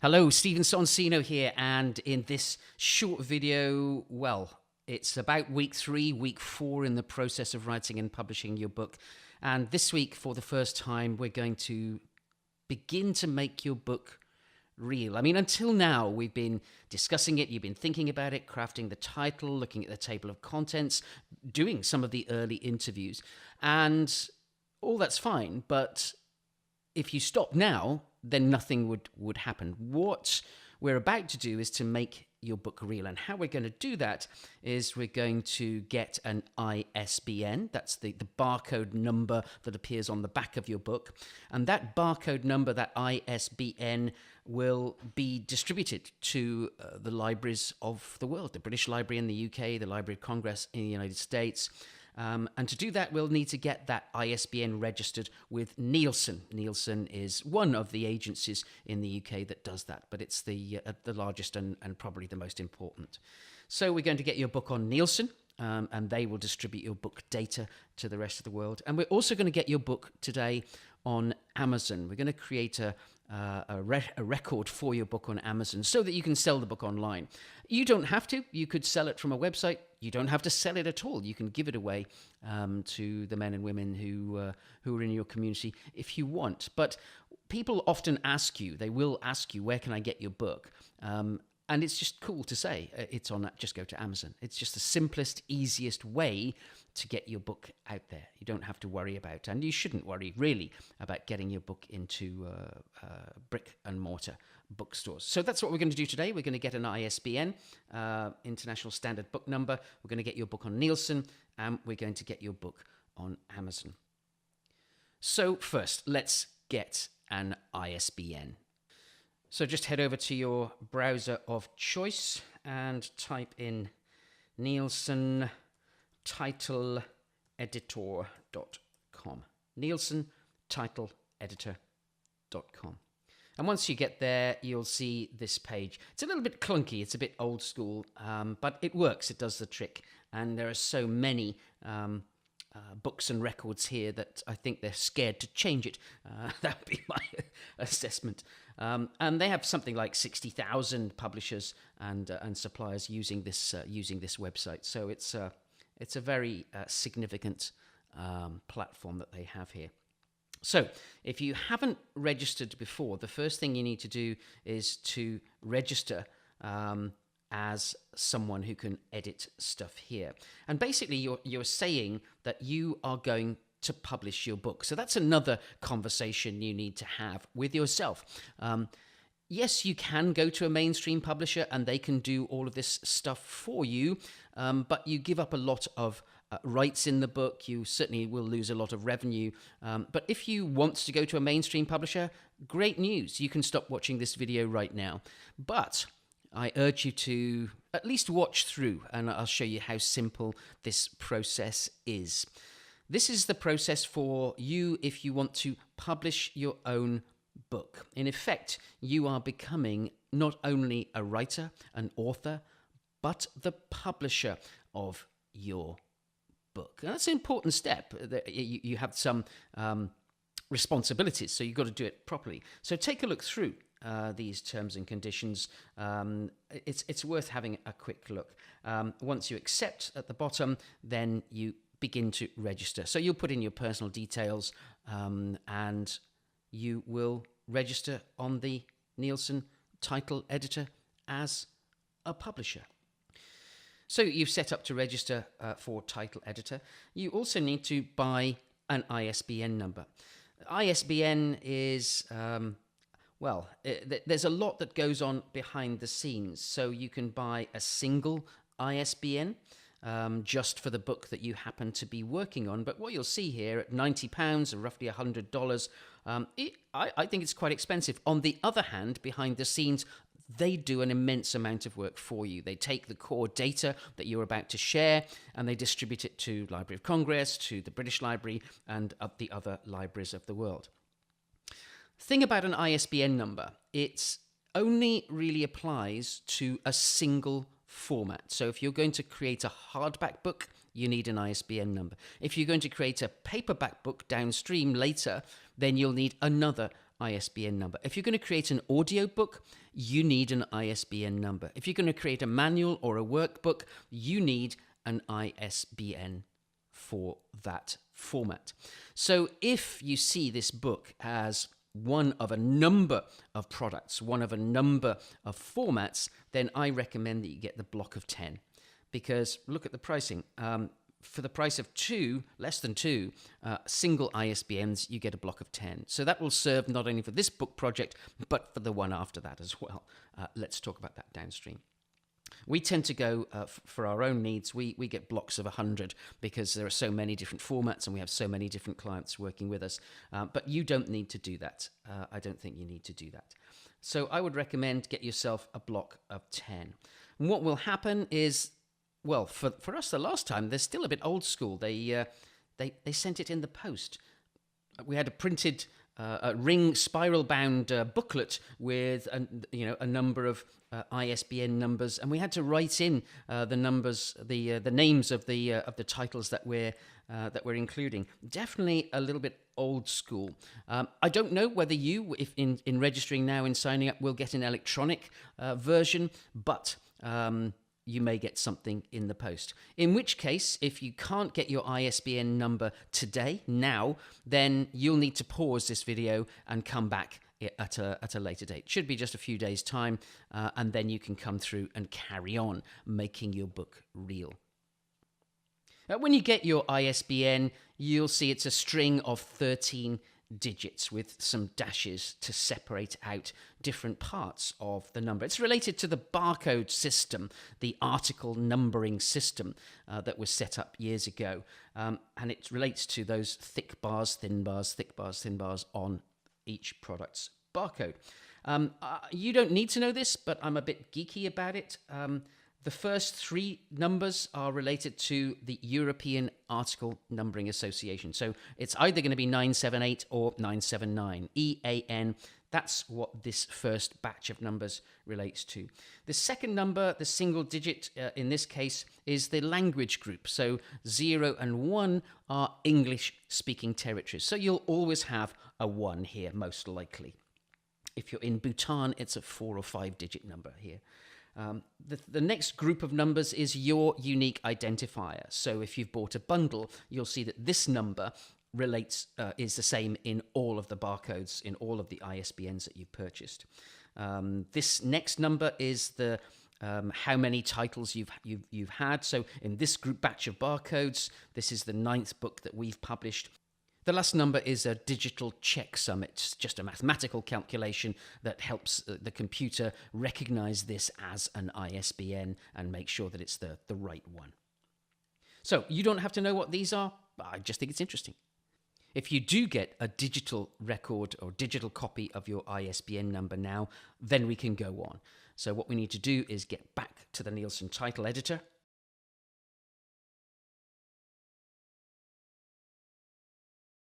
Hello, Stephen Sonsino here, and in this short video, well, it's about week 3, week 4 in the process of writing and publishing your book. And this week, for the first time, we're going to begin to make your book real. I mean, until now, we've been discussing it, you've been thinking about it, crafting the title, looking at the table of contents, doing some of the early interviews, and all that's fine, but if you stop now, then nothing would happen. What we're about to do is to make your book real. And how we're going to do that is we're going to get an ISBN. That's the barcode number that appears on the back of your book. And that barcode number, that ISBN, will be distributed to the libraries of the world, the British Library in the UK, the Library of Congress in the United States. And to do that, we'll need to get that ISBN registered with Nielsen. Nielsen is one of the agencies in the UK that does that, but it's the largest and probably the most important. So we're going to get your book on Nielsen, and they will distribute your book data to the rest of the world. And we're also going to get your book today on Amazon. We're going to create a record for your book on Amazon so that you can sell the book online. You don't have to. You could sell it from a website. You don't have to sell it at all. You can give it away to the men and women who are in your community if you want. But people often ask you, they will ask you, where can I get your book? And it's just cool to say it's on that. Just go to Amazon. It's just the simplest, easiest way to get your book out there. You don't have to worry about, and you shouldn't worry really about getting your book into brick and mortar bookstores. So that's what we're going to do today. We're going to get an ISBN, International Standard Book Number. We're going to get your book on Nielsen, and we're going to get your book on Amazon. So first, let's get an ISBN. So just head over to your browser of choice and type in Nielsen Title Editor.com. Nielsen Title Editor.com. And once you get there, you'll see this page. It's a little bit clunky, it's a bit old school, but it works, it does the trick. And there are so many books and records here that I think they're scared to change it. That would be my assessment. And they have something like 60,000 publishers and suppliers using this website. So it's a very significant platform that they have here. So if you haven't registered before, the first thing you need to do is to register as someone who can edit stuff here. And basically you're saying that you are going to publish your book. So that's another conversation you need to have with yourself. Yes, you can go to a mainstream publisher and they can do all of this stuff for you, but you give up a lot of rights in the book. You certainly will lose a lot of revenue. But if you want to go to a mainstream publisher, great news. You can stop watching this video right now. But I urge you to at least watch through, and I'll show you how simple this process is. This is the process for you if you want to publish your own book. In effect, you are becoming not only a writer, an author, but the publisher of your book. And that's an important step. You have some responsibilities, so you've got to do it properly. So take a look through these terms and conditions. It's worth having a quick look. Once you accept at the bottom, then you begin to register. So you'll put in your personal details and you will register on the Nielsen Title Editor as a publisher. So you've set up to register for Title Editor. You also need to buy an ISBN number. ISBN is, there's a lot that goes on behind the scenes. So you can buy a single ISBN just for the book that you happen to be working on. But what you'll see here at £90 or roughly $100, I think it's quite expensive. On the other hand, behind the scenes, they do an immense amount of work for you. They take the core data that you're about to share and they distribute it to Library of Congress, to the British Library, and the other libraries of the world. Thing about an ISBN number, it only really applies to a single format. So if you're going to create a hardback book, you need an ISBN number. If you're going to create a paperback book downstream later, then you'll need another ISBN number. If you're going to create an audiobook, you need an ISBN number. If you're going to create a manual or a workbook, you need an ISBN for that format. So if you see this book as one of a number of products, one of a number of formats, then I recommend that you get the block of 10. Because look at the pricing. For the price of less than two single ISBNs, you get a block of 10. So that will serve not only for this book project, but for the one after that as well. Let's talk about that downstream. We tend to go, for our own needs, we get blocks of 100 because there are so many different formats and we have so many different clients working with us. But you don't need to do that. I don't think you need to do that. So I would recommend get yourself a block of 10. And what will happen is, well, for us the last time, they're still a bit old school. They sent it in the post. We had a printed a ring spiral-bound booklet with a number of ISBN numbers, and we had to write in the numbers, the names of the titles that we're including. Definitely a little bit old school. I don't know whether you, if in registering now and signing up, will get an electronic version, but you may get something in the post. In which case, if you can't get your ISBN number today, now, then you'll need to pause this video and come back at a later date. Should be just a few days' time, and then you can come through and carry on making your book real. When you get your ISBN, you'll see it's a string of 13 digits with some dashes to separate out different parts of the number. It's related to the barcode system, the article numbering system that was set up years ago. And it relates to those thick bars, thin bars, thick bars, thin bars on each product's barcode. You don't need to know this, but I'm a bit geeky about it. The first three numbers are related to the European Article Numbering Association. So it's either going to be 978 or 979. EAN, that's what this first batch of numbers relates to. The second number, the single digit in this case, is the language group. So 0 and 1 are English-speaking territories. So you'll always have a 1 here, most likely. If you're in Bhutan, it's a 4 or 5 digit number here. The next group of numbers is your unique identifier. So if you've bought a bundle, you'll see that this number is the same in all of the barcodes, in all of the ISBNs that you've purchased. This next number is the how many titles you've had. So in this group batch of barcodes, this is the 9th book that we've published. The last number is a digital checksum. It's just a mathematical calculation that helps the computer recognize this as an ISBN and make sure that it's the right one. So you don't have to know what these are, but I just think it's interesting. If you do get a digital record or digital copy of your ISBN number now, then we can go on. So what we need to do is get back to the Nielsen title editor